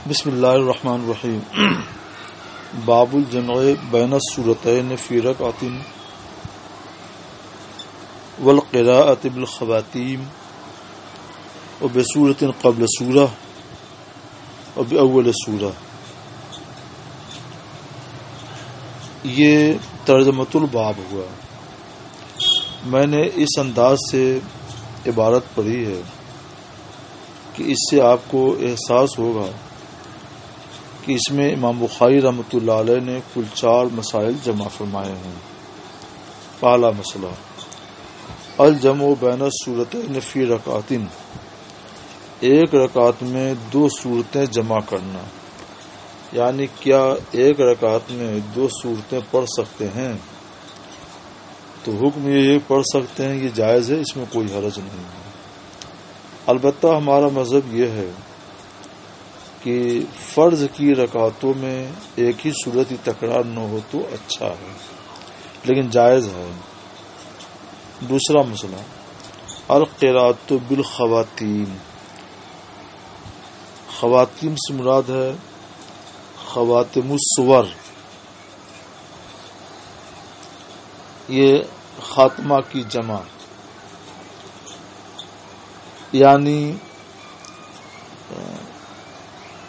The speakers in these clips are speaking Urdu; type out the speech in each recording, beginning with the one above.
بسم اللہ الرحمن الرحیم باب الجمع بین السورتین فی رکعۃ والقراءۃ بالخواتیم وبسورۃ قبل سورہ وباول سورہ. یہ ترجمۃ الباب ہوا. میں نے اس انداز سے عبارت پڑھی ہے کہ اس سے آپ کو احساس ہوگا کہ اس میں امام بخاری رحمۃ اللہ علیہ نے کل 4 مسائل جمع فرمائے ہیں. پہلا مسئلہ الجمع بین السورتین فی رکعۃ، ایک رکعت میں 2 سورتیں جمع کرنا. یعنی کیا ایک رکعت میں 2 سورتیں پڑھ سکتے ہیں؟ تو حکم یہ پڑھ سکتے ہیں، یہ جائز ہے، اس میں کوئی حرج نہیں ہے. البتہ ہمارا مذہب یہ ہے کہ فرض کی رکعتوں میں ایک ہی صورت کی تکرار نہ ہو تو اچھا ہے، لیکن جائز ہے. دوسرا مسئلہ القراءۃ بالخواتیم. خواتیم سے مراد ہے خواتم السور. یہ خاتمہ کی جمع، یعنی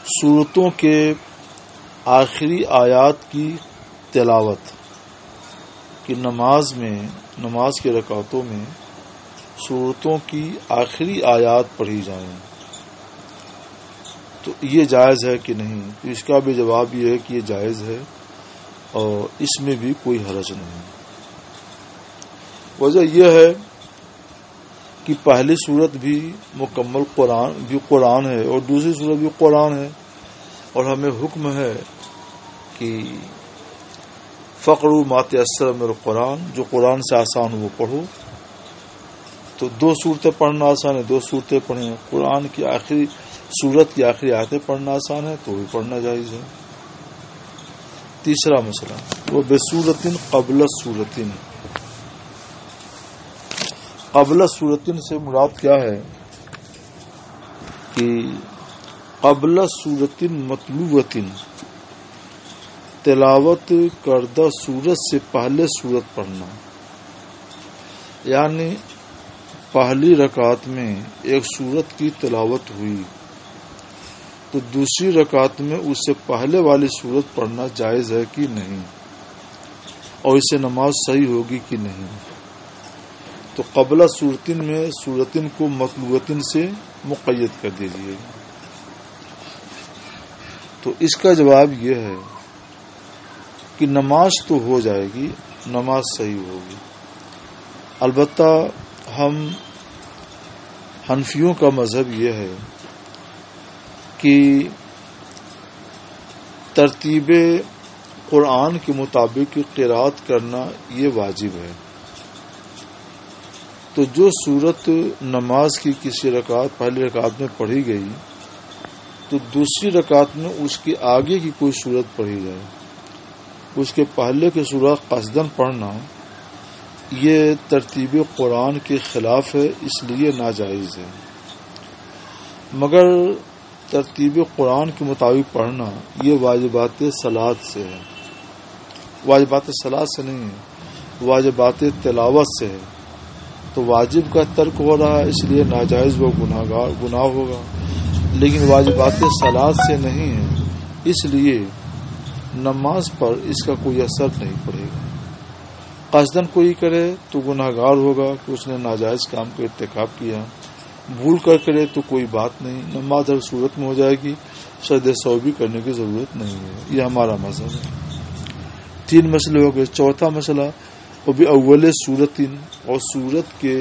سورتوں کے آخری آیات کی تلاوت کی نماز کے رکعتوں میں سورتوں کی آخری آیات پڑھی جائیں تو یہ جائز ہے کہ نہیں؟ تو اس کا بھی جواب یہ ہے کہ یہ جائز ہے اور اس میں بھی کوئی حرج نہیں. وجہ یہ ہے کہ پہلی صورت بھی مکمل قرآن ہے اور دوسری صورت بھی قرآن ہے، اور ہمیں حکم ہے کہ فقروا ما تیسر من القرآن، جو قرآن سے آسان ہو وہ پڑھو. تو 2 صورتیں پڑھنا آسان ہے، 2 صورتیں پڑھیں. قرآن کی آخری صورت کی آخری آیتیں پڑھنا آسان ہے تو بھی پڑھنا جائز ہے. تیسرا مسئلہ وہ بسورۃ قبل سورۃ. قبل سورتن سے مراد کیا ہے کہ قبل سورتن مطلوبتن، تلاوت کردہ سورت سے پہلے سورت پڑھنا. یعنی پہلی رکعت میں ایک سورت کی تلاوت ہوئی تو دوسری رکعت میں اس سے پہلے والی سورت پڑھنا جائز ہے کہ نہیں، اور اس سے نماز صحیح ہوگی کہ نہیں. تو قبل سورتن میں سورتن کو مطلوبتن سے مقید کر دیجیے. تو اس کا جواب یہ ہے کہ نماز تو ہو جائے گی، نماز صحیح ہوگی. البتہ ہم حنفیوں کا مذہب یہ ہے کہ ترتیب قرآن کے مطابق قرات کرنا یہ واجب ہے. تو جو صورت نماز کی کسی رکعت پہلی رکعت میں پڑھی گئی تو دوسری رکعت میں اس کے آگے کی کوئی صورت پڑھی جائے. اس کے پہلے کی صورت قصدن پڑھنا یہ ترتیب قرآن کے خلاف ہے، اس لیے ناجائز ہے. مگر ترتیب قرآن کے مطابق پڑھنا یہ واجبات صلاۃ سے ہے. واجبات صلاۃ سے نہیں ہے، واجبات تلاوت سے ہے. تو واجب کا ترک ہو رہا ہے، اس لیے ناجائز وہ گناہ ہوگا. لیکن واجبات صلاۃ سے نہیں ہے، اس لیے نماز پر اس کا کوئی اثر نہیں پڑے گا. قصدن کوئی کرے تو گناہ گار ہوگا کہ اس نے ناجائز کام کا ارتکاب کیا. بھول کر کرے تو کوئی بات نہیں، نماز ہر صورت میں ہو جائے گی، سجدہ سہو بھی کرنے کی ضرورت نہیں ہے. یہ ہمارا مذہب ہے. 3 مسئلے ہو گئے. چوتھا مسئلہ وہ بھی اول سورتن، اور سورت کے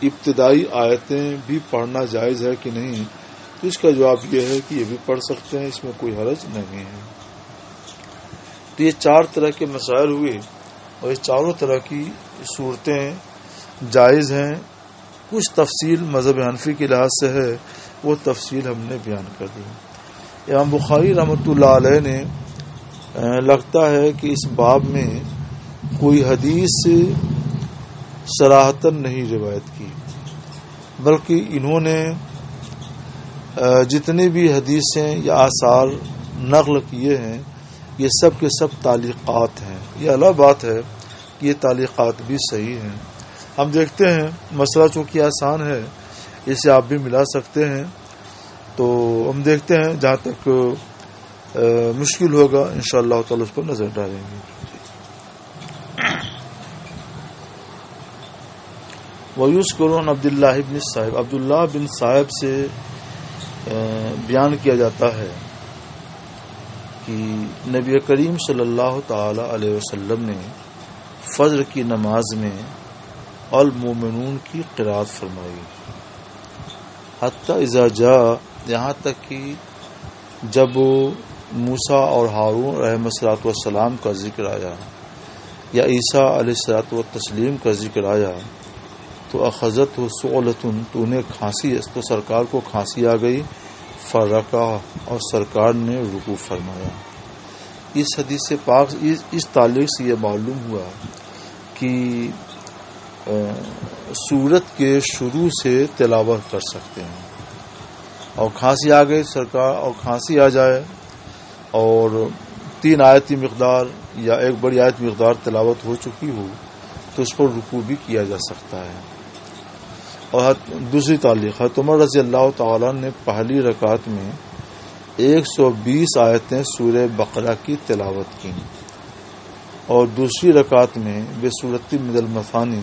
ابتدائی آیتیں بھی پڑھنا جائز ہے کہ نہیں؟ تو اس کا جواب یہ ہے کہ یہ بھی پڑھ سکتے ہیں، اس میں کوئی حرج نہیں ہے. تو یہ 4 طرح کے مسائل ہوئے اور یہ چاروں طرح کی صورتیں جائز ہیں. کچھ تفصیل مذہب حنفی کے لحاظ سے ہے، وہ تفصیل ہم نے بیان کر دی. امام بخاری رحمۃ اللہ علیہ نے لگتا ہے کہ اس باب میں کوئی حدیث صراحتاً نہیں روایت کی، بلکہ انہوں نے جتنی بھی حدیثیں یا آثار نقل کیے ہیں یہ سب کے سب تعلیقات ہیں. یہ الگ بات ہے کہ یہ تعلیقات بھی صحیح ہیں. ہم دیکھتے ہیں مسئلہ چونکہ آسان ہے اسے آپ بھی ملا سکتے ہیں، تو ہم دیکھتے ہیں جہاں تک مشکل ہوگا انشاءاللہ تعالی اس پر نظر ڈالیں گے. وَيُذْكَرُ عبداللہ بن صاحب، عبداللہ بن صاحب سے بیان کیا جاتا ہے کہ نبی کریم صلی اللہ تعالی علیہ وسلم نے فجر کی نماز میں المومنون کی قرات فرمائی، حتی اذا جاء، یہاں تک کہ جب موسیٰ اور ہارون علیہ الصلوۃ والسلام کا ذکر آیا یا عیسیٰ علیہ الصلوۃ والتسلیم کا ذکر آیا تو اخذت ہو سعلۃ، تو انہیں کھانسی، تو سرکار کو کھانسی آ گئی، فرکع، اور سرکار نے رکوع فرمایا. اس حدیث پاک اس تعلق سے یہ معلوم ہوا کہ سورت کے شروع سے تلاوت کر سکتے ہیں، اور کھانسی آ گئی سرکار، اور کھانسی آ جائے اور 3 آیت مقدار یا ایک بڑی آیت مقدار تلاوت ہو چکی ہو تو اس پر رکوع بھی کیا جا سکتا ہے. اور دوسری تعلیق ہے عمر رضی اللہ تعالیٰ نے پہلی رکعت میں 120 آیتیں سورہ بقرہ کی تلاوت کی، اور دوسری رکعت میں بسورۃ من المثانی،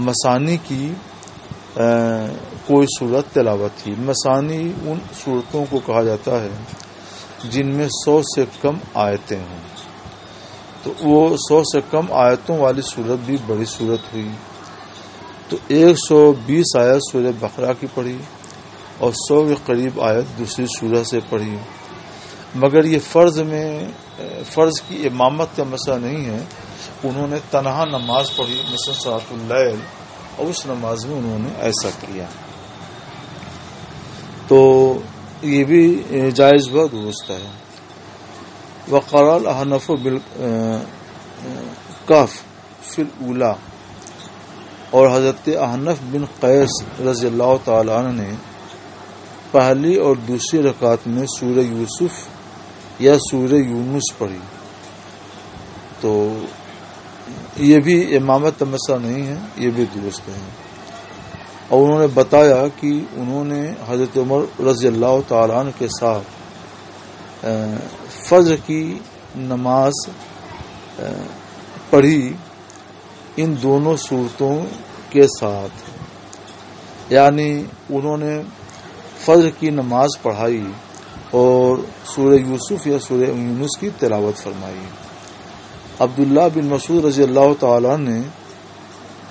مثانی کی کوئی سورت تلاوت کی. مثانی ان صورتوں کو کہا جاتا ہے جن میں 100 سے کم آیتیں ہوں، تو وہ 100 سے کم آیتوں والی صورت بھی بڑی صورت ہوئی. تو 120 آیت سورہ بقرہ کی پڑھی اور 100 کے قریب آیت دوسری سورہ سے پڑھی. مگر یہ فرض کی امامت کا مسئلہ نہیں ہے. انہوں نے تنہا نماز پڑھی مثلا صلاۃ اللیل، اور اس نماز میں انہوں نے ایسا کیا، تو یہ بھی جائز و درست ہے. وقرأ الأحنف بالکف فی الاولی، اور حضرت احنف بن قیس رضی اللہ تعالی عنہ نے پہلی اور دوسری رکعت میں سورہ یوسف یا سورہ یونس پڑھی. تو یہ بھی امامت کا مسئلہ نہیں ہے، یہ بھی درست ہے. اور انہوں نے بتایا کہ انہوں نے حضرت عمر رضی اللہ تعالی عنہ کے ساتھ فجر کی نماز پڑھی ان دونوں صورتوں کے ساتھ، یعنی انہوں نے فجر کی نماز پڑھائی اور سورہ یوسف یا سورہ یونس کی تلاوت فرمائی. عبداللہ بن مسعود رضی اللہ تعالیٰ نے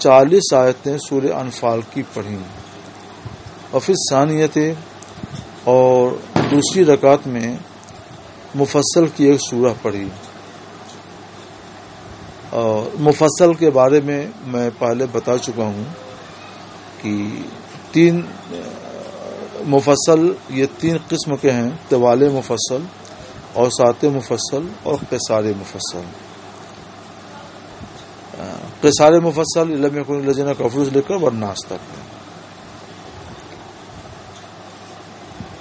40 آیتیں سورہ انفال کی پڑھیں، اور پھر ثانیت، اور دوسری رکعت میں مفصل کی ایک سورہ پڑھی. مفصل کے بارے میں پہلے بتا چکا ہوں کہ 3 مفصل یہ 3 قسم کے ہیں: طوال مفصل، اوساط مفصل اور قصار مفصل. قصار مفصل لم یکن الذین کفروا سے لے کر والناس تک ہے.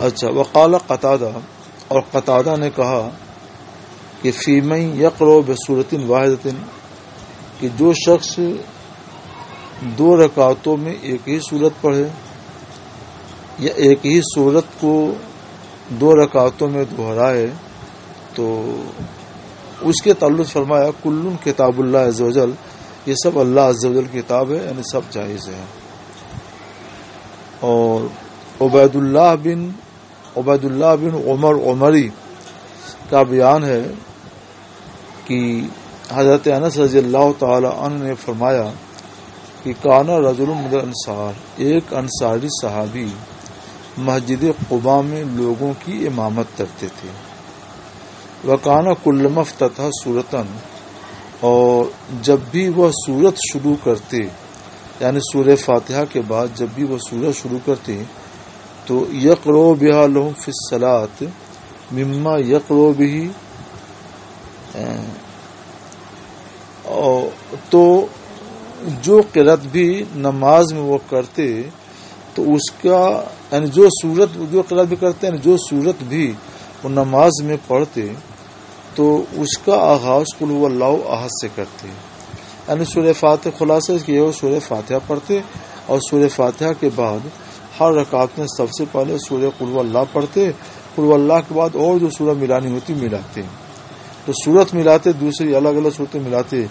اچھا، وقال قتادہ، اور قتادہ نے کہا کہ فی من یقرأ بسورۃ واحدۃ، کہ جو شخص 2 رکعتوں میں ایک ہی سورت پڑھے یا ایک ہی سورت کو 2 رکعتوں میں دہرائے، تو اس کے تعلق فرمایا کل کتاب اللہ عز وجل، یہ سب اللہ عز وجل کی کتاب ہے، یعنی سب جائز ہے. اور عبید اللہ بن عمر عمری کا بیان ہے کہ حضرت انس رضی اللہ تعالی عنہ نے فرمایا کہ کانا رجل من الانصار، ایک انصاری صحابی مسجد قباء میں لوگوں کی امامت کرتے تھے. وکانا کلما افتتح سورتن، اور جب بھی وہ سورت شروع کرتے، یعنی سورہ فاتحہ کے بعد جب بھی وہ سورت شروع کرتے تو یقرؤ بها لهم فی الصلاۃ مما یقرؤ به، تو جو قرات بھی نماز میں وہ کرتے تو اس کا یعنی جو صورت جو قرأت بھی کرتے ہیں جو صورت بھی وہ نماز میں پڑھتے تو اس کا آغاز قل هو اللہ احد سے کرتے، یعنی سورہ فاتحہ خلاصہ اس کی یہ سورہ فاتحہ پڑھتے اور سورہ فاتحہ کے بعد ہر رکعت میں سب سے پہلے سورہ قل هو اللہ پڑھتے، قل هو اللہ کے بعد اور جو سورہ ملانی ہوتی ملاتے، تو صورت ملاتے دوسری الگ الگ صورتیں ملاتے،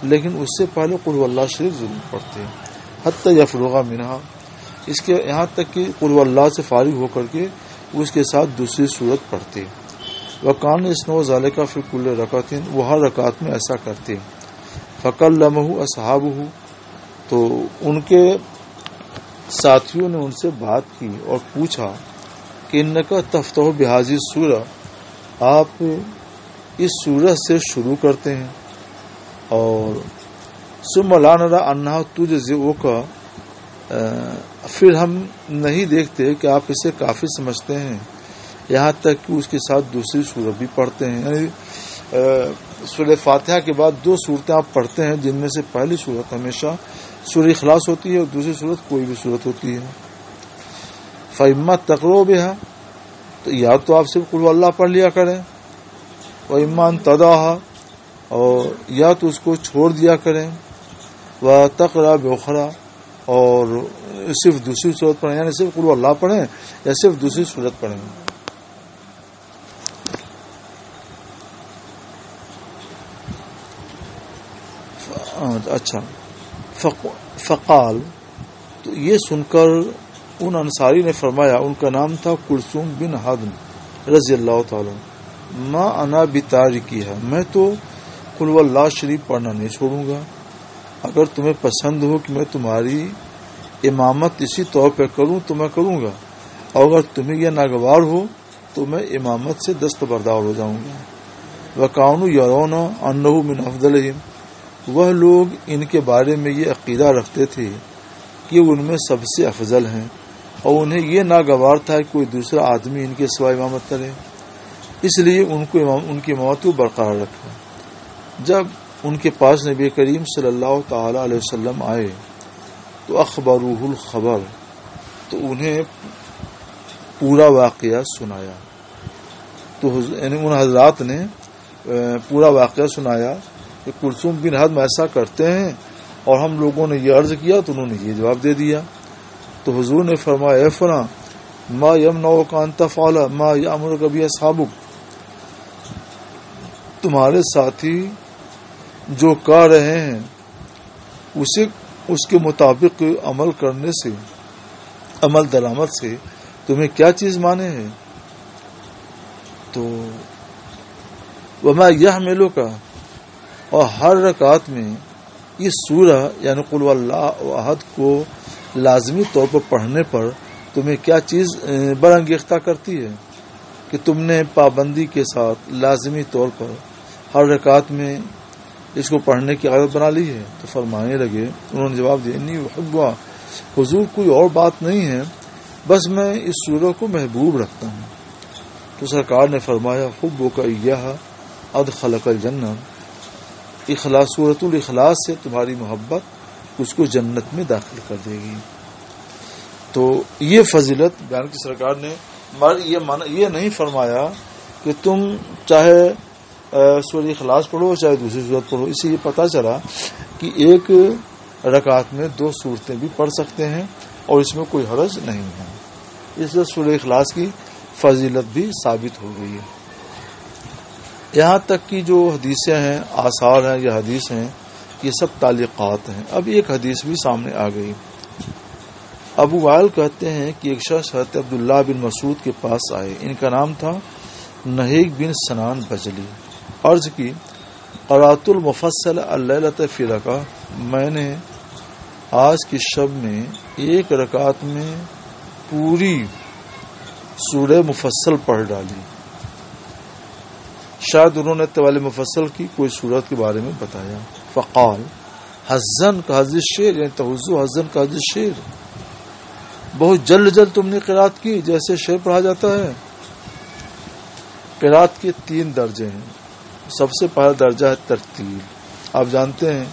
لیکن اس سے پہلے قل هو اللہ شریف ضرور پڑھتے حتی یفرغ منہا، اس کے یہاں تک کہ قل هو اللہ سے فارغ ہو کر کے اس کے ساتھ دوسری صورت پڑھتے۔ وکان اسنو ذالک فی کل رکعت، وہ ہر رکعت میں ایسا کرتے۔ فکلمہ اصحابہ، تو ان کے ساتھیوں نے ان سے بات کی اور پوچھا کہ انکا تفتح بہذی سورہ، آپ اس سورہ سے شروع کرتے ہیں اور ثم لا نرى انہا تجزئک، پھر ہم نہیں دیکھتے کہ آپ اسے کافی سمجھتے ہیں، یہاں تک کہ اس کے ساتھ دوسری سورت بھی پڑھتے ہیں، یعنی سورہ فاتحہ کے بعد دو صورتیں آپ پڑھتے ہیں جن میں سے پہلی صورت ہمیشہ سورہ اخلاص ہوتی ہے اور دوسری صورت کوئی بھی صورت ہوتی ہے۔ فإما تقرؤ بها، تو یا تو آپ صرف قل هو اللہ پڑھ لیا کریں، وإما أن تدعها، اور یا تو اس کو چھوڑ دیا کریں، وتقرأ بأخرى، اور صرف دوسری صورت پڑھیں، یعنی صرف قل هو اللہ پڑھیں یا صرف دوسری صورت پڑھیں۔ اچھا، فقال، تو یہ سن کر ان انصاری نے فرمایا، ان کا نام تھا کلثوم بن حدن رضی اللہ تعالی، ما انا بتارکی ہے، میں تو قل هو اللہ شریف پڑھنا نہیں چھوڑوں گا، اگر تمہیں پسند ہو کہ میں تمہاری امامت اسی طور پہ کروں تو میں کروں گا، اور اگر تمہیں یہ ناگوار ہو تو میں امامت سے دستبردار ہو جاؤں گا۔ وَكَانُوا يَرَوْنَ أَنَّهُ مِنْ أَفْضَلِهِمْ، وہ لوگ ان کے بارے میں یہ عقیدہ رکھتے تھے کہ ان میں سب سے افضل ہیں، اور انہیں یہ ناگوار تھا کہ کوئی دوسرا آدمی ان کے سوا امامت کرے، اس لیے ان کی امامت کو برقرار رکھا۔ جب ان کے پاس نبی کریم صلی اللہ تعالی علیہ وسلم آئے تو اخبروہ الخبر، تو انہیں پورا واقعہ سنایا، تو یعنی ان حضرات نے پورا واقعہ سنایا کہ کلثوم بن حدن ایسا کرتے ہیں، اور ہم لوگوں نے یہ عرض کیا تو انہوں نے یہ جواب دے دیا۔ تو حضور نے فرمایا، اے فلاں، ما یمنعک ان تفعل ما یامرک به اصحابک، تمہارے ساتھی جو کہہ رہے ہیں اس کے مطابق عمل کرنے سے، عمل درآمد سے تمہیں کیا چیز مانے ہے؟ تو وما یحملک، اور ہر رکعت میں اس سورہ یعنی قل هو اللہ احد کو لازمی طور پر پڑھنے پر تمہیں کیا چیز برانگیختہ کرتی ہے کہ تم نے پابندی کے ساتھ لازمی طور پر ہر رکعت میں اس کو پڑھنے کی عادت بنا لی ہے؟ تو فرمانے لگے، انہوں نے جواب دیا، انی احبها، حضور کوئی اور بات نہیں ہے، بس میں اس سورہ کو محبوب رکھتا ہوں۔ تو سرکار نے فرمایا، حبک ایہا ادخلک الجنہ، اخلاص سورۃ الاخلاص سے تمہاری محبت اس کو جنت میں داخل کر دے گی۔ تو یہ فضیلت بیان کی سرکار نے یہ نہیں فرمایا کہ تم چاہے سورہ اخلاص پڑھو چاہے دوسری سورت پڑھو، اس سے یہ پتہ چلا کہ ایک رکعت میں دو صورتیں بھی پڑھ سکتے ہیں اور اس میں کوئی حرج نہیں ہے، اس لیے سورہ اخلاص کی فضیلت بھی ثابت ہو گئی ہے۔ یہاں تک کہ جو حدیثیں ہیں، آثار ہیں یا حدیث ہیں، یہ سب تعلیقات ہیں۔ اب ایک حدیث بھی سامنے آ گئی۔ ابو وائل کہتے ہیں کہ ایک شخص حضرت عبداللہ بن مسعود کے پاس آئے، ان کا نام تھا نہیک بن سنان بجلی، عرض کی، قرأت المفصل اللیلۃ فی رکعہ، میں نے آج کی شب میں ایک رکعت میں پوری سورہ مفصل پڑھ ڈالی۔ شاید انہوں نے طوال مفصل کی کوئی صورت کے بارے میں بتایا۔ فقال حزن کا حضر شیر، یعنی تحزو حزن کا حضر شیر، بہت جلد جلد تم نے قرات کی جیسے شعر پڑھا جاتا ہے۔ قرات کے 3 درجے ہیں۔ سب سے پہلا درجہ ہے ترتیل، آپ جانتے ہیں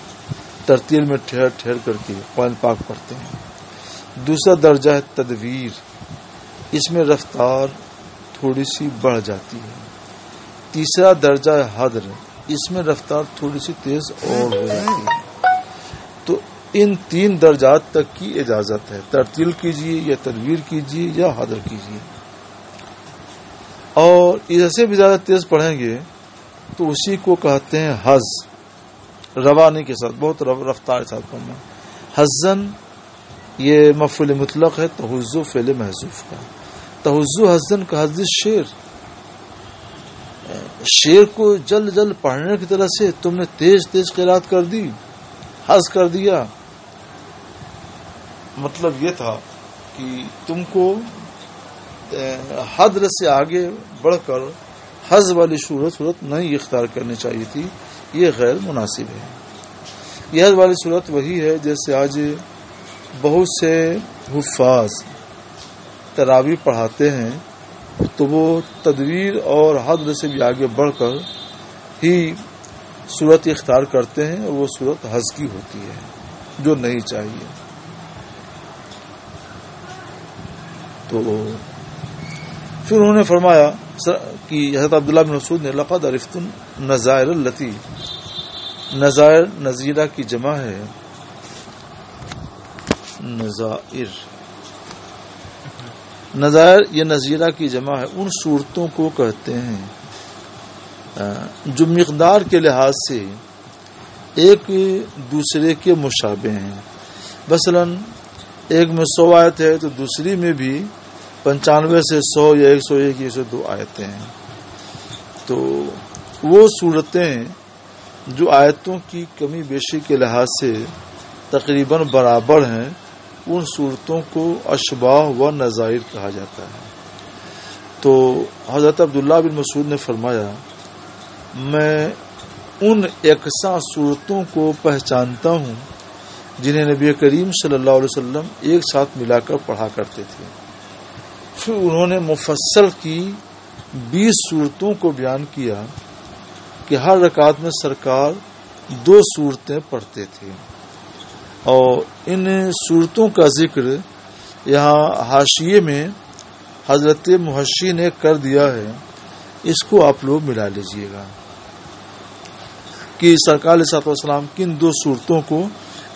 ترتیل میں ٹھہر ٹھہر کر کے قرآن پاک پڑھتے ہیں۔ دوسرا درجہ ہے تدویر، اس میں رفتار تھوڑی سی بڑھ جاتی ہے۔ تیسرا درجہ ہے حدر، اس میں رفتار تھوڑی سی تیز اور ہو جاتی ہے۔ تو ان 3 درجات تک کی اجازت ہے، ترتیل کیجیے یا تدویر کیجیے یا حدر کیجیے۔ اور اسے بھی زیادہ تیز پڑھیں گے تو اسی کو کہتے ہیں حز، روانی کے ساتھ بہت رفتار کے ساتھ پڑھنا۔ حزن یہ مفعول مطلق ہے تحزو فعل محذوف کا۔ تحزو حزن کا حز شعر کو جلد جلد پڑھنے کی طرح سے تم نے تیز تیز قرات کر دی، حز کر دیا۔ مطلب یہ تھا کہ تم کو حد سے آگے بڑھ کر حز والی صورت نہیں اختیار کرنی چاہیے تھی، یہ غیر مناسب ہے۔ یہ حز والی صورت وہی ہے جیسے آج بہت سے حفاظ تراویح پڑھاتے ہیں تو وہ تدویر اور حد سے بھی آگے بڑھ کر ہی صورت اختیار کرتے ہیں، اور وہ صورت حز کی ہوتی ہے جو نہیں چاہیے۔ تو پھر انہوں نے فرمایا کہ حضرت عبداللہ بن مسعود نے لقد عرفت النظائر التي، نظائر نظیرہ کی جمع ہے، نظائر یہ نظیرہ کی جمع ہے، ان صورتوں کو کہتے ہیں جو مقدار کے لحاظ سے ایک دوسرے کے مشابہ ہیں۔ مثلا ایک میں 100 آیت ہے تو دوسری میں بھی 95 سے 100 یا 101 یا 102 آیتیں ہیں۔ تو وہ صورتیں جو آیتوں کی کمی بیشی کے لحاظ سے تقریباً برابر ہیں، ان صورتوں کو اشباہ و نظائر کہا جاتا ہے۔ تو حضرت عبداللہ بن مسعود نے فرمایا میں ان یکساں صورتوں کو پہچانتا ہوں جنہیں نبی کریم صلی اللہ علیہ وسلم ایک ساتھ ملا کر پڑھا کرتے تھے۔ پھر انہوں نے مفصل کی 20 صورتوں کو بیان کیا کہ ہر رکعت میں سرکار 2 صورتیں پڑھتے تھے، اور ان صورتوں کا ذکر یہاں حاشیے میں حضرت محشی نے کر دیا ہے، اس کو آپ لوگ ملا لیجئے گا کہ سرکار علیہ الصلوۃ والسلام کن 2 صورتوں کو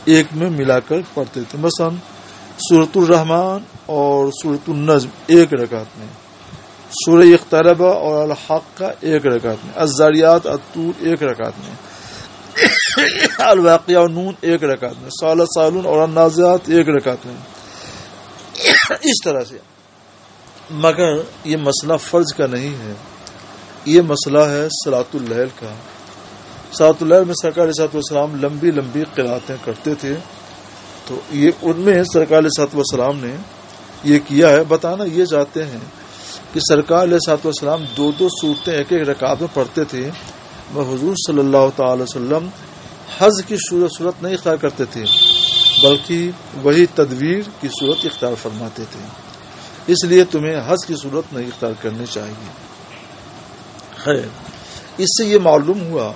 ایک میں ملا کر پڑھتے تھے۔ مثلا سورۃ الرحمن اور سورۃ النجم ایک رکعت میں، سورہ اقتربہ اور الحق ایک رکعت میں، الذاریات الطور ایک رکعت میں، الواقعہ اور نون ایک رکعت میں، سالون اور النازعات ایک رکعت میں، اس طرح سے۔ مگر یہ مسئلہ فرض کا نہیں ہے، یہ مسئلہ ہے صلاۃ اللیل کا۔ صلاۃ اللیل میں سرکار علیہ الصلوۃ والسلام لمبی لمبی قراتیں کرتے تھے، تو یہ ان میں سرکار علیہ الصلوۃ والسلام نے یہ کیا ہے۔ بتانا یہ چاہتے ہیں کہ سرکار علیہ الصلوۃ والسلام 2 صورتیں ایک ایک رکعت میں پڑھتے تھے، اور حضور صلی اللہ تعالی وسلم حز کی صورت نہیں اختیار کرتے تھے، بلکہ وہی تدویر کی صورت اختیار فرماتے تھے۔ اس لیے تمہیں حز کی صورت نہیں اختیار کرنی چاہیے۔ خیر، اس سے یہ معلوم ہوا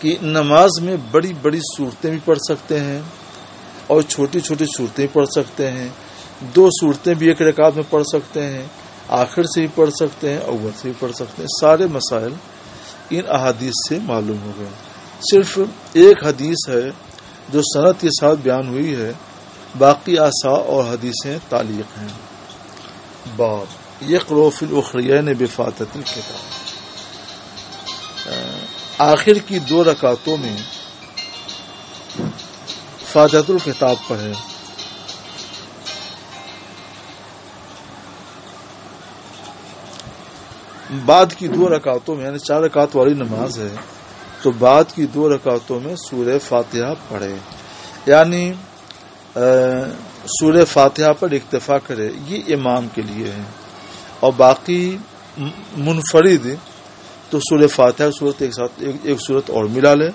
کہ نماز میں بڑی بڑی صورتیں بھی پڑھ سکتے ہیں اور چھوٹی چھوٹی صورتیں پڑھ سکتے ہیں، 2 صورتیں بھی ایک رکعت میں پڑھ سکتے ہیں، آخر سے بھی پڑھ سکتے ہیں، اول سے بھی پڑھ سکتے ہیں۔ سارے مسائل ان احادیث سے معلوم ہو گئے۔ صرف ایک حدیث ہے جو سند کے ساتھ بیان ہوئی ہے، باقی آثار اور حدیثیں تعلیق ہیں۔ باب یقرأ فی الاخریین بفاتحۃ الکتاب، آخر کی 2 رکعتوں میں فاتحۃ الکتاب پڑھے۔ بعد کی 2 رکعتوں میں، یعنی 4 رکعت والی نماز ہے تو بعد کی 2 رکعتوں میں سورہ فاتحہ پڑھے، یعنی سورہ فاتحہ پر اکتفا کرے، یہ امام کے لیے ہے۔ اور باقی منفرد تو سورہ فاتحہ صورت ایک ساتھ ایک صورت اور ملا لے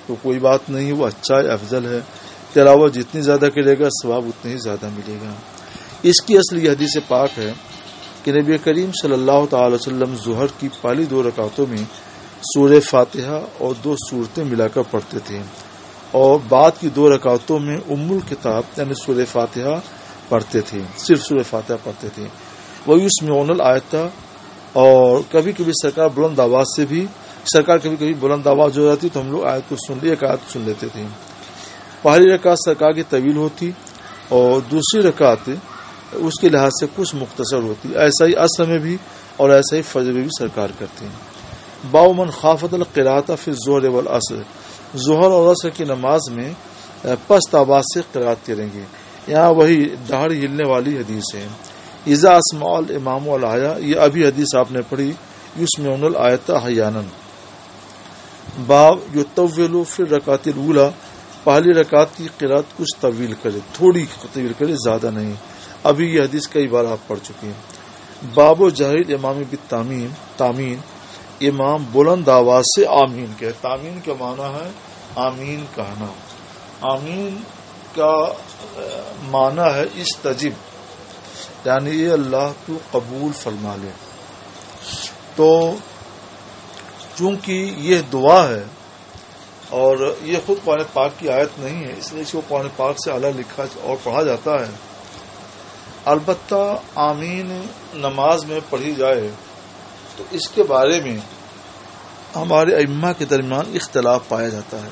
تو کوئی بات نہیں، وہ اچھا ہے، افضل ہے۔ تلاوت جتنی زیادہ کرے گا ثواب اتنا ہی زیادہ ملے گا۔ اس کی اصل یہ حدیث پاک ہے کہ نبی کریم صلی اللہ تعالی وسلم ظہر کی پہلی 2 رکعتوں میں سورہ فاتحہ اور 2 صورتیں ملا کر پڑھتے تھے، اور بعد کی 2 رکعتوں میں ام الکتاب یعنی سورہ فاتحہ پڑھتے تھے، صرف سورہ فاتحہ پڑھتے تھے. وَيُسْمِعُونَ الْآیَةَ، اور کبھی کبھی سرکار بلند آواز سے بھی، سرکار کبھی کبھی بلند آواز ہو جاتی تو ہم لوگ آیت کو ایک آیت سن لیتے تھے. پہلی رکعت سرکار کی طویل ہوتی اور دوسری رکعت اس کے لحاظ سے کچھ مختصر ہوتی. ایسا ہی عصر میں بھی اور ایسا ہی فجر میں بھی سرکار کرتے ہیں. باب من خافت القراءۃ فی الظہر والعصر، ظہر اور عصر کی نماز میں پست آواز سے قرات کریں گے. یہاں وہی دہاڑ ہلنے والی حدیث ہے. اذا اسمع الامام الآیہ، یہ ابھی حدیث آپ نے پڑھی، یسمعون الآیۃ احیانا. باب یطول فی الرکعۃ الاولی، پہلی رکعت کی قرات کچھ طویل کرے، تھوڑی طویل کرے، زیادہ نہیں. ابھی یہ حدیث کئی بار آپ پڑھ چکے ہیں. باب و جہر الامام بالتامین، تامین، امام بلند آواز سے آمین کہے. تامین کا معنی ہے آمین کہنا. آمین کا معنی ہے استجب، یعنی یہ اللہ تو قبول فرما لے. تو چونکہ یہ دعا ہے اور یہ خود قرآن پاک کی آیت نہیں ہے، اس لیے اس کو قرآن پاک سے اعلیٰ لکھا اور پڑھا جاتا ہے. البتہ آمین نماز میں پڑھی جائے تو اس کے بارے میں ہمارے ائمہ کے درمیان اختلاف پایا جاتا ہے.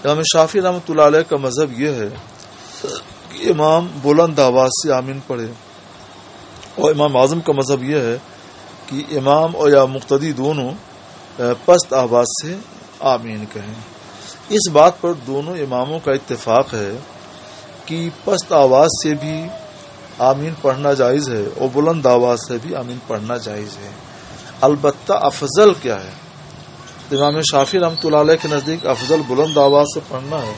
امام شافعی رحمۃ اللہ علیہ کا مذہب یہ ہے کہ امام بلند آواز سے آمین پڑھے، اور امام اعظم کا مذہب یہ ہے کہ امام اور یا مقتدی دونوں پست آواز سے آمین کہیں. اس بات پر دونوں اماموں کا اتفاق ہے کہ پست آواز سے بھی آمین پڑھنا جائز ہے اور بلند آواز سے بھی آمین پڑھنا جائز ہے. البتہ افضل کیا ہے؟ امام شافعی رحمۃ اللہ علیہ کے نزدیک افضل بلند آواز سے پڑھنا ہے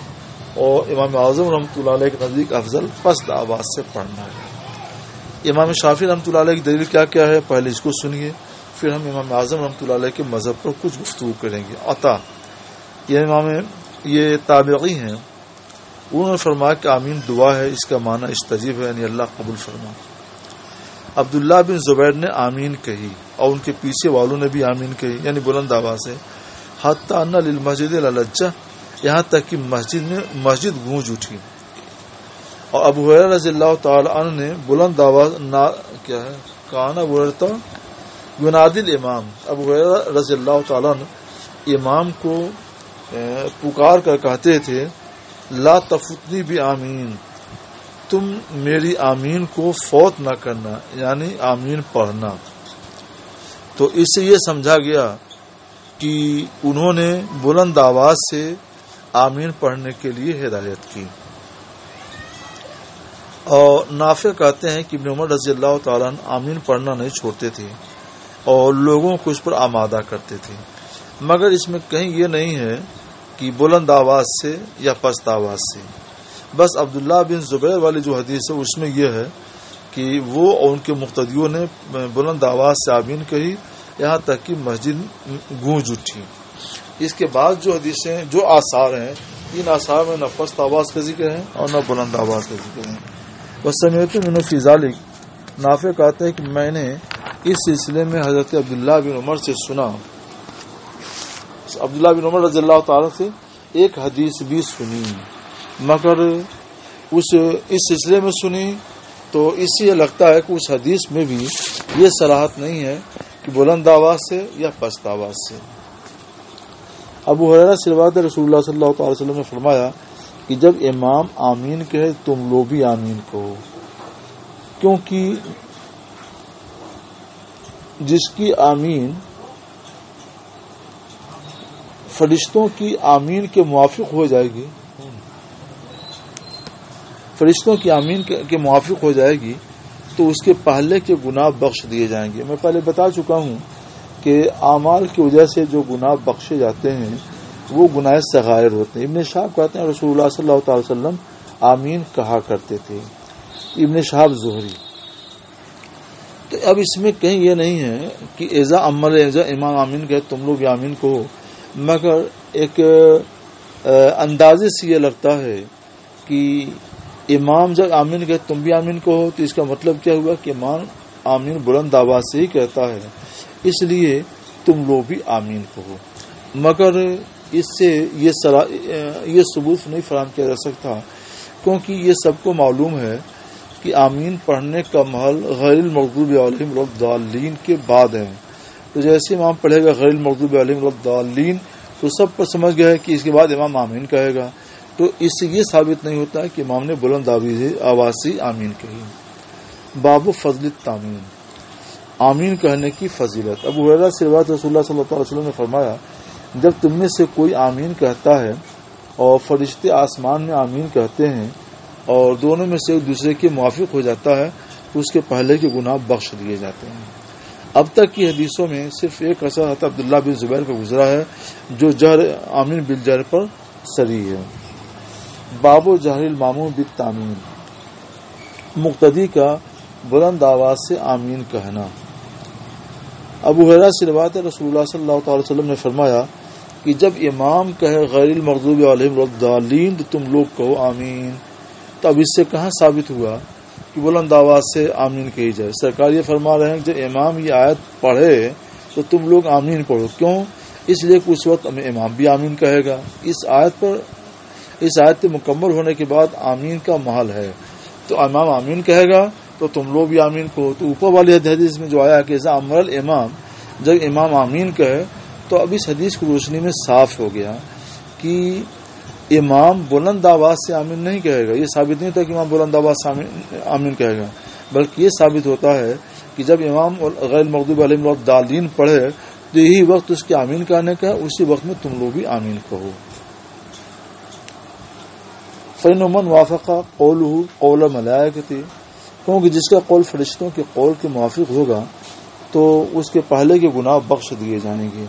اور امام اعظم رحمۃ اللہ علیہ کے نزدیک افضل پست آواز سے پڑھنا ہے. امام شافعی رحمۃ اللہ علیہ کی دلیل کیا ہے؟ پہلے اس کو سنیے، پھر ہم امام اعظم رحمۃ اللہ علیہ کے مذہب پر کچھ گفتگو کریں گے. عطا یہ تابعی ہیں، انہوں نے فرمایا کہ آمین دعا ہے، اس کا معنی استجیب ہے، یعنی اللہ قبول فرما. عبداللہ بن زبیر نے آمین کہی اور ان کے پیچھے والوں نے بھی آمین کہی، یعنی بلند آواز سے. حتی ان للمسجد للجہ، یہاں تک کہ مسجد گونج اٹھی. اور ابو ہریرہ رضی اللہ تعالی عنہ نے بلند آواز کیا ہے کانا ورتا ینادی الامام، ابو ہریرہ رضی اللہ تعالی عنہ امام کو پکار کر کہتے تھے لا تفتنی بھی آمین، تم میری آمین کو فوت نہ کرنا، یعنی آمین پڑھنا. تو اس سے یہ سمجھا گیا کہ انہوں نے بلند آواز سے آمین پڑھنے کے لیے ہدایت کی. اور نافع کہتے ہیں کہ ابن عمر رضی اللہ تعالیٰ عنہ آمین پڑھنا نہیں چھوڑتے تھے اور لوگوں کو اس پر آمادہ کرتے تھے، مگر اس میں کہیں یہ نہیں ہے کہ بلند آواز سے یا پست آواز سے. بس عبداللہ بن زبیر والی جو حدیث ہے اس میں یہ ہے کہ وہ اور ان کے مقتدیوں نے بلند آواز سے آمین کہی یہاں تک کہ مسجد گونج اٹھی. اس کے بعد جو حدیثیں جو آثار ہیں، ان آثار میں نہ پست آواز کا ذکر ہے اور نہ بلند آواز کا ذکر ہے. وسمیعت من فی ذلک، نافع کہتے ہیں کہ میں نے اس سلسلے میں حضرت عبداللہ بن عمر سے سنا، عبداللہ بن عمر رضی اللہ تعالیٰ سے ایک حدیث بھی سنی، مگر اس سلسلے میں سنی تو اس سے لگتا ہے کہ اس حدیث میں بھی یہ صراحت نہیں ہے کہ بلند آواز سے یا پست آواز سے. ابو ہریرہ سے روایت ہے رسول اللہ صلی اللہ تعالی وسلم نے فرمایا کہ جب امام آمین کہے تم لوگ بھی آمین کہو، کیونکہ جس کی آمین فرشتوں کی آمین کے موافق ہو جائے گی، فرشتوں کی آمین کے موافق ہو جائے گی تو اس کے پہلے کے گناہ بخش دیے جائیں گے. میں پہلے بتا چکا ہوں کہ اعمال کی وجہ سے جو گناہ بخشے جاتے ہیں وہ گناہ صغائر ہوتے ہیں. ابن شہاب کہتے ہیں رسول اللہ صلی اللہ تعالی وسلم آمین کہا کرتے تھے. ابن شہاب زہری. تو اب اس میں کہیں یہ نہیں ہے کہ ایزا امام آمین کہے تم لوگ آمین کہو، مگر ایک اندازے سے یہ لگتا ہے کہ امام جب آمین کہے تم بھی آمین کہو تو اس کا مطلب کیا ہوا کہ امام آمین بلند آواز سے ہی کہتا ہے، اس لیے تم لوگ بھی آمین کہو. مگر اس سے یہ ثبوت نہیں فراہم کیا جا سکتا، کیونکہ یہ سب کو معلوم ہے کہ آمین پڑھنے کا محل غیر المغضوب علیہم ولا الضالین کے بعد ہے. تو جیسے امام پڑھے گا غیر المغضوب علیہم ولا الضالین تو سب پر سمجھ گیا ہے کہ اس کے بعد امام آمین کہے گا. تو اس سے یہ ثابت نہیں ہوتا ہے کہ امام نے بلند آواز سے آمین کہی. باب فضل التامین، آمین کہنے کی فضیلت. ابو ہریرہ سے روایت رسول اللہ صلی اللہ علیہ وسلم نے فرمایا جب تم میں سے کوئی آمین کہتا ہے اور فرشتے آسمان میں آمین کہتے ہیں اور دونوں میں سے ایک دوسرے کے موافق ہو جاتا ہے تو اس کے پہلے کے گناہ بخش دیے جاتے ہیں. اب تک کی حدیثوں میں صرف ایک اثر حضرت عبداللہ بن زبیر کا گزرا ہے جو جہر آمین بالجہر پر سری ہے. باب و جہر الماموم بالتامین، مقتدی کا بلند آواز سے آمین کہنا. ابو ہریرہ سے روایت ہے رسول اللہ صلی اللہ تعالی وسلم نے فرمایا کہ جب امام کہے غیر المغضوب علیہم ولا الضالین تو تم لوگ کہو آمین. تو اب اس سے کہاں ثابت ہوا کہ بلند آواز سے آمین کہی جائے؟ سرکار یہ فرما رہے ہیں کہ جب امام یہ آیت پڑھے تو تم لوگ آمین پڑھو. کیوں؟ اس لیے کہ اس وقت امام بھی آمین کہے گا. اس آیت کے مکمل ہونے کے بعد آمین کا محل ہے تو امام آمین کہے گا تو تم لوگ بھی آمین کہو. تو اوپر والی حدیث میں جو آیا کہ اذا امر الامام، جب امام آمین کہے تو اب اس حدیث کی روشنی میں صاف ہو گیا کہ امام بلند آواز سے آمین نہیں کہے گا. یہ ثابت نہیں ہوتا کہ امام بلند آواز سے آمین کہے گا، بلکہ یہ ثابت ہوتا ہے کہ جب امام غیر المغضوب علیہم ولا الضالین پڑھے تو یہی وقت اس کے آمین کہنے کا، اسی وقت میں تم لوگ بھی آمین کہو. فَإِنَّ مَنْ وَافَقَ قَوْلُهُ قَوْلَ مَلَائِكَتِهِ، کیونکہ جس کا قول فرشتوں کے قول کے موافق ہوگا تو اس کے پہلے کے گناہ بخش دیے جائیں گے.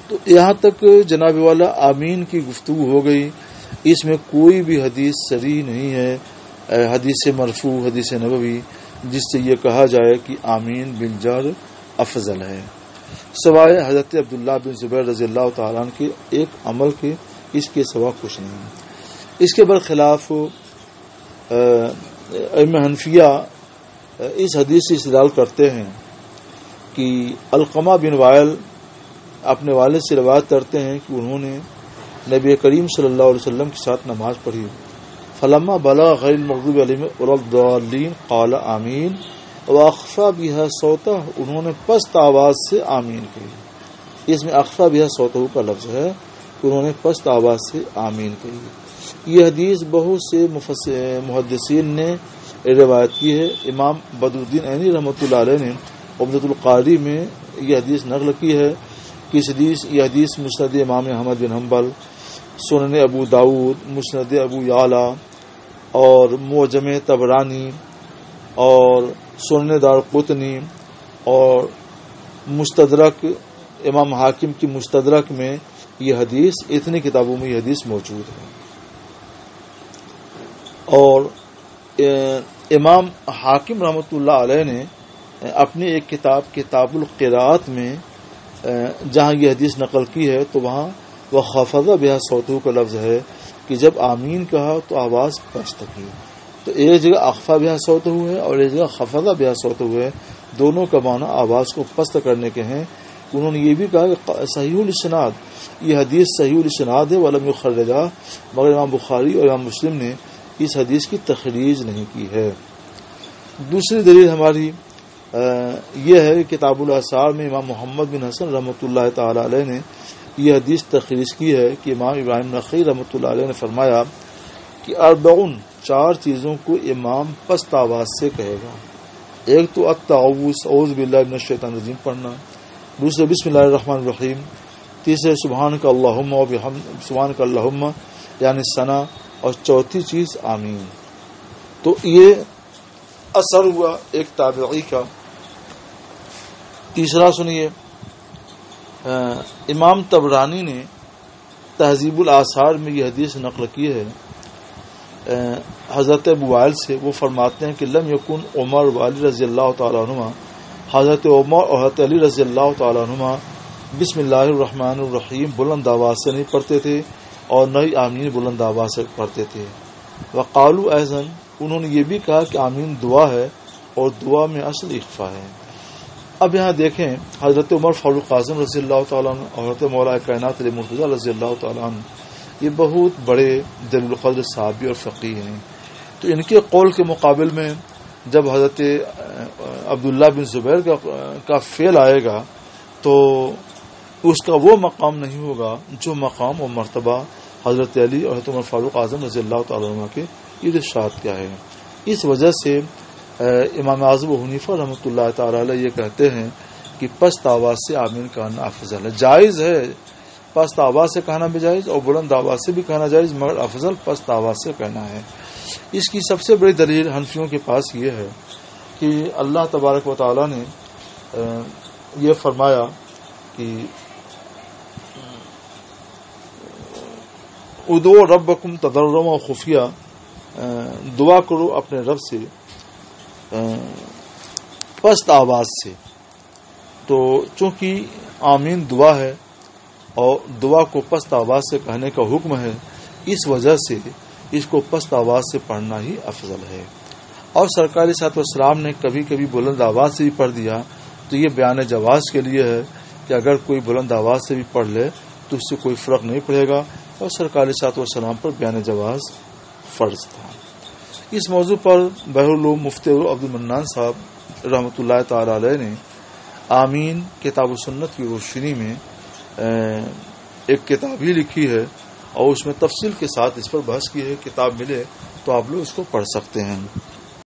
تو یہاں تک جناب والا آمین کی گفتگو ہو گئی. اس میں کوئی بھی حدیث صریح نہیں ہے، حدیث مرفوع، حدیث نبوی، جس سے یہ کہا جائے کہ آمین بالجہر افضل ہے، سوائے حضرت عبداللہ بن زبیر رضی اللہ تعالیٰ عنہ کے ایک عمل کے، اس کے سوا کچھ نہیں. اس کے برخلاف حنفیہ اس حدیث سے استدلال کرتے ہیں کہ علقمہ بن وائل اپنے والد سے روایت کرتے ہیں کہ انہوں نے نبی کریم صلی اللہ علیہ وسلم کے ساتھ نماز پڑھی. فلما بلغ غیر المغضوب علیہم ولا الضالین قال آمین واخفا بها صوتہ، انہوں نے پست آواز سے آمین کہی. اس میں اخفا بها صوتہ کا لفظ ہے، انہوں نے پست آواز سے آمین کہی. یہ حدیث بہت سے محدثین نے روایت کی ہے. امام بدر الدین عینی رحمۃ اللہ علیہ نے عمدۃ القاری میں یہ حدیث نقل کی ہے کہ یہ حدیث مسند امام احمد بن حنبل، سنن ابو داود، مسند ابو یعلا اور معجم طبرانی اور سنن دارقطنی اور مستدرک امام حاکم کی مستدرک میں یہ حدیث، اتنی کتابوں میں یہ حدیث موجود ہے. اور امام حاکم رحمۃ اللہ علیہ نے اپنی ایک کتاب کتاب القراءت میں جہاں یہ حدیث نقل کی ہے تو وہاں وہ خفضہ بها صوتہ کا لفظ ہے کہ جب آمین کہا تو آواز پست کی. تو ایک جگہ اخفا بها صوتہ ہے اور ایک جگہ خفضہ بها صوتہ ہے، دونوں کا معنی آواز کو پست کرنے کے ہیں. انہوں نے یہ بھی کہا کہ صحیح الاسناد، یہ حدیث صحیح الاسناد ہے ولم یخرجہ، مگر امام بخاری اور امام مسلم نے اس حدیث کی تخریج نہیں کی ہے. دوسری دلیل ہماری یہ ہے کہ کتاب الاثار میں امام محمد بن حسن رحمۃ اللہ تعالی علیہ نے یہ حدیث تخریج کی ہے کہ امام ابراہیم نخعی رحمۃ اللہ علیہ نے فرمایا کہ اربعن، 4 چیزوں کو امام پست آواز سے کہے گا. ایک تو التعوذ، اعوذ باللہ من الشیطان الرجیم پڑھنا. دوسرے بسم اللہ الرحمن الرحیم. تیسرے سبحانک اللہم و بحمدک، سبحانک اللہم یعنی ثنا. اور چوتھی چیز آمین. تو یہ اثر ہوا ایک تابعی کا. تیسرا سنیے، امام طبرانی نے تہذیب الآثار میں یہ حدیث نقل کی ہے حضرت ابو وائل سے. وہ فرماتے ہیں کہ لم یکن عمر و علی رضی اللہ تعالیٰ عنہما، حضرت عمر اور حضرت علی رضی اللہ تعالیٰ عنہما بسم اللہ الرحمن الرحیم بلند آواز سے نہیں پڑھتے تھے اور نہ ہی آمین بلند آواز سے پڑھتے تھے. وقالوا ایضا، انہوں نے یہ بھی کہا کہ آمین دعا ہے اور دعا میں اصل اخفا ہے. اب یہاں دیکھیں حضرت عمر فاروق اعظم رضی اللہ تعالیٰ عنہ اور حضرت مولا کائنات علی مرتضیٰ رضی اللہ تعالیٰ عنہ یہ بہت بڑے جلیل القدر صحابی اور فقیہ ہیں. تو ان کے قول کے مقابل میں جب حضرت عبداللہ بن زبیر کا فعل آئے گا تو اس کا وہ مقام نہیں ہوگا جو مقام و مرتبہ حضرت علی اور حضرت عمر فاروق اعظم رضی اللہ تعالیٰ عنہ کے ارشاد کیا ہے. اس وجہ سے امام اعظم ابو حنیفہ رحمۃ اللہ تعالی علیہ یہ کہتے ہیں کہ پست آواز سے آمین کہنا افضل ہے. جائز ہے پست آواز سے کہنا بھی جائز اور بلند آواز سے بھی کہنا جائز، مگر افضل پست آواز سے کہنا ہے. اس کی سب سے بڑی دلیل حنفیوں کے پاس یہ ہے کہ اللہ تبارک و تعالی نے یہ فرمایا کہ ادعوا ربکم تضرعا و خفیہ، دعا کرو اپنے رب سے پست آواز سے. تو چونکہ آمین دعا ہے اور دعا کو پست آواز سے کہنے کا حکم ہے، اس وجہ سے اس کو پست آواز سے پڑھنا ہی افضل ہے. اور سرکار صلی اللہ علیہ وسلم نے کبھی کبھی بلند آواز سے بھی پڑھ دیا تو یہ بیان جواز کے لیے ہے کہ اگر کوئی بلند آواز سے بھی پڑھ لے تو اس سے کوئی فرق نہیں پڑے گا، اور سرکار صلی اللہ علیہ وسلم پر بیان جواز فرض تھا. اس موضوع پر بحرالعلوم مفتی عبد المنان صاحب رحمۃ اللہ تعالی علیہ نے آمین کتاب و سنت کی روشنی میں ایک کتاب ہی لکھی ہے اور اس میں تفصیل کے ساتھ اس پر بحث کی ہے. کتاب ملے تو آپ لوگ اس کو پڑھ سکتے ہیں.